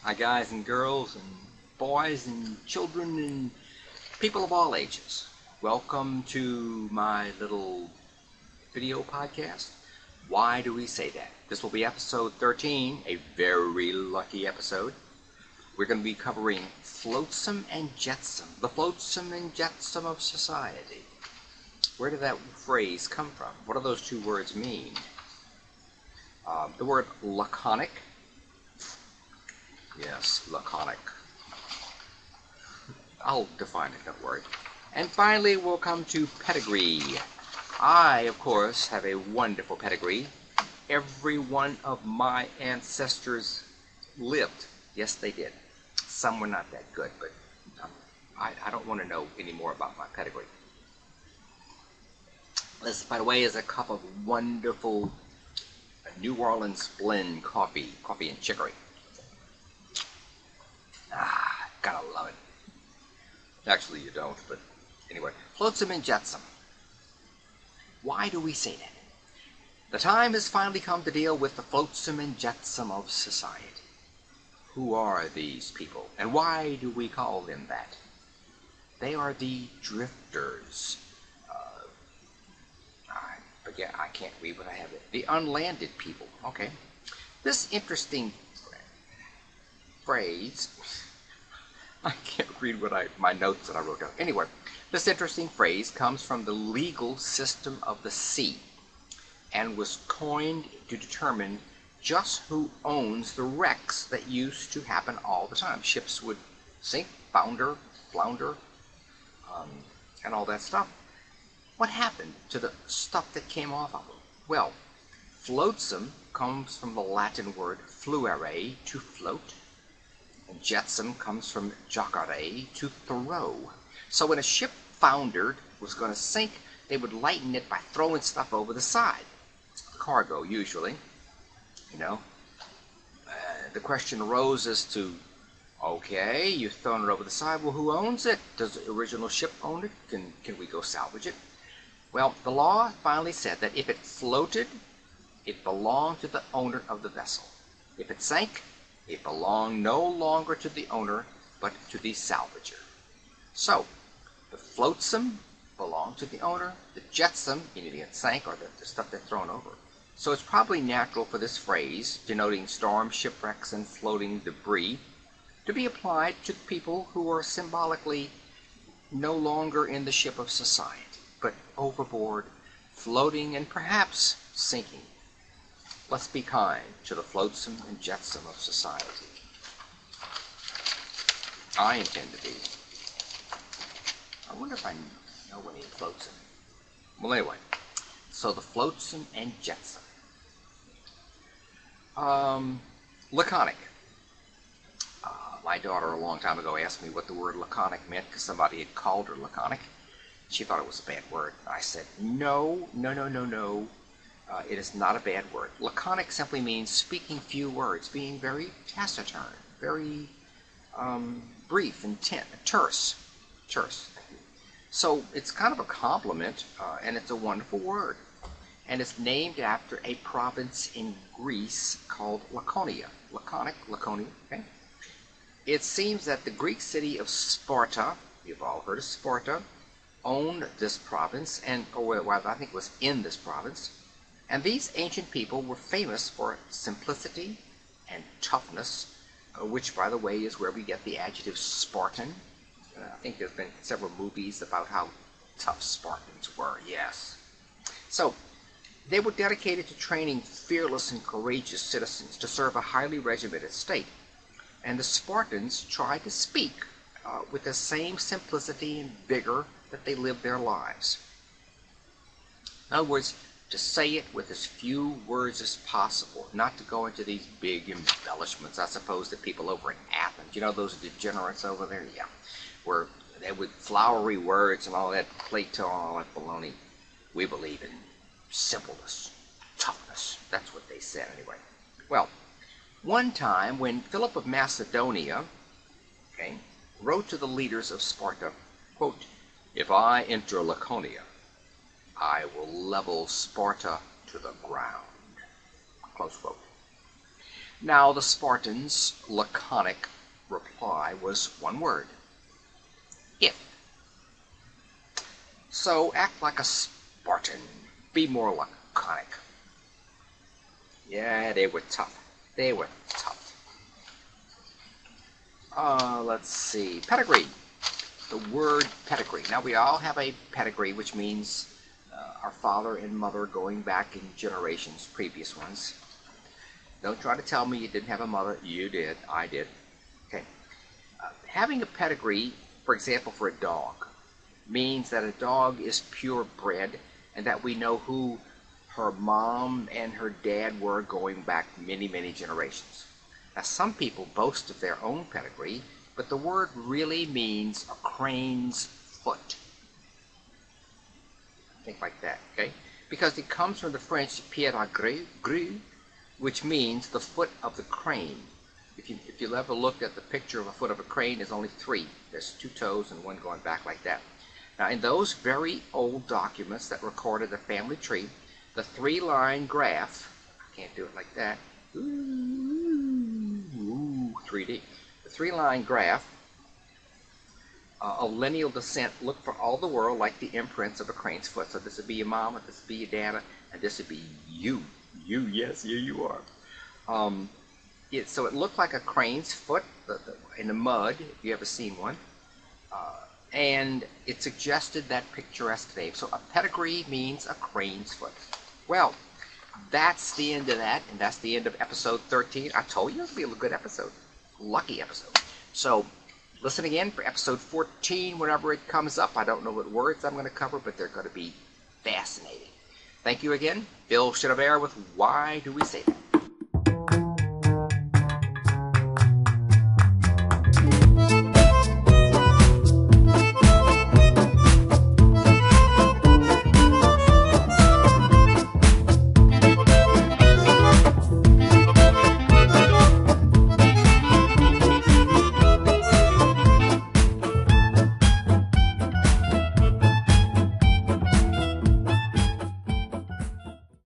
Hi guys and girls and boys and children and people of all ages. Welcome to my little video podcast. Why do we say that? This will be episode 13, a very lucky episode. We're going to be covering Floatsam and Jetsam, the Floatsam and Jetsam of society. Where did that phrase come from? What do those two words mean? The word laconic. Yes, laconic. I'll define it, don't worry. And finally, we'll come to pedigree. I, of course, have a wonderful pedigree. Every one of my ancestors lived. Yes, they did. Some were not that good, but I don't want to know any more about my pedigree. This, by the way, is a cup of wonderful New Orleans blend coffee and chicory. Gotta love it. Actually, you don't, but anyway. Floatsam and Jetsam. Why do we say that? The time has finally come to deal with the Floatsam and Jetsam of society. Who are these people, and why do we call them that? They are the drifters. I can't read what I have. The unlanded people. Okay. This interesting phrase, I can't read my notes that I wrote down. Anyway, this interesting phrase comes from the legal system of the sea and was coined to determine just who owns the wrecks that used to happen all the time. Ships would sink, flounder, and all that stuff. What happened to the stuff that came off of them? Well, flotsam comes from the Latin word fluere, to float, and jetsam comes from jacare, to throw. So when a ship foundered, was going to sink, they would lighten it by throwing stuff over the side. Cargo, usually. You know, the question arose as to, okay, you've thrown it over the side, well, who owns it? Does the original ship own it? Can we go salvage it? Well, the law finally said that if it floated, it belonged to the owner of the vessel. If it sank, it belonged no longer to the owner, but to the salvager. So, the flotsam belonged to the owner, the jetsam, meaning it sank, or the stuff that's thrown over. So it's probably natural for this phrase, denoting storm, shipwrecks, and floating debris, to be applied to people who are symbolically no longer in the ship of society, but overboard, floating, and perhaps sinking. Let's be kind to the flotsam and jetsam of society. I intend to be. I wonder if I know any flotsam. Well, anyway, so the flotsam and jetsam. Laconic. My daughter a long time ago asked me what the word laconic meant because somebody had called her laconic. She thought it was a bad word. I said, no. It is not a bad word. Laconic simply means speaking few words, being very taciturn, very brief and terse. So it's kind of a compliment, and it's a wonderful word. And it's named after a province in Greece called Laconia. Laconia, okay? It seems that the Greek city of Sparta, you've all heard of Sparta, owned this province, I think it was in this province. And these ancient people were famous for simplicity and toughness, which, by the way, is where we get the adjective Spartan. I think there's been several movies about how tough Spartans were, yes. So, they were dedicated to training fearless and courageous citizens to serve a highly regimented state. And the Spartans tried to speak with the same simplicity and vigor that they lived their lives. In other words, to say it with as few words as possible, not to go into these big embellishments, I suppose, that people over in Athens, you know those degenerates over there? Yeah. Where they with flowery words and all that Plato and all that baloney. We believe in simpleness, toughness. That's what they said anyway. Well, one time when Philip of Macedonia, wrote to the leaders of Sparta, quote, "If I enter Laconia, I will level Sparta to the ground." Close quote. Now the Spartans' laconic reply was one word: if. So act like a Spartan. Be more laconic. Yeah, they were tough. They were tough. Let's see. Pedigree. The word pedigree. Now we all have a pedigree, which means our father and mother going back in generations, previous ones. Don't try to tell me you didn't have a mother. You did. I did. Okay. Having a pedigree, for example, for a dog, means that a dog is purebred and that we know who her mom and her dad were going back many, many generations. Now, some people boast of their own pedigree, but the word really means a crane's foot. Think like that, okay? Because it comes from the French pedigree, which means the foot of the crane. If you ever looked at the picture of a foot of a crane, there's only three. There's two toes and one going back like that. Now, in those very old documents that recorded the family tree, the three-line graph, I can't do it like that, ooh, 3D. The three-line graph of lineal descent looked for all the world like the imprints of a crane's foot. So this would be your mama, this would be your dada, and this would be you. You, yes, here you are. So it looked like a crane's foot in the mud, if you ever seen one. And it suggested that picturesque name. So a pedigree means a crane's foot. Well, that's the end of that, and that's the end of episode 13. I told you it would be a good episode. Lucky episode. So listen again for episode 14 whenever it comes up. I don't know what words I'm going to cover, but they're going to be fascinating. Thank you again. Bill Shinover with Why Do We Say That?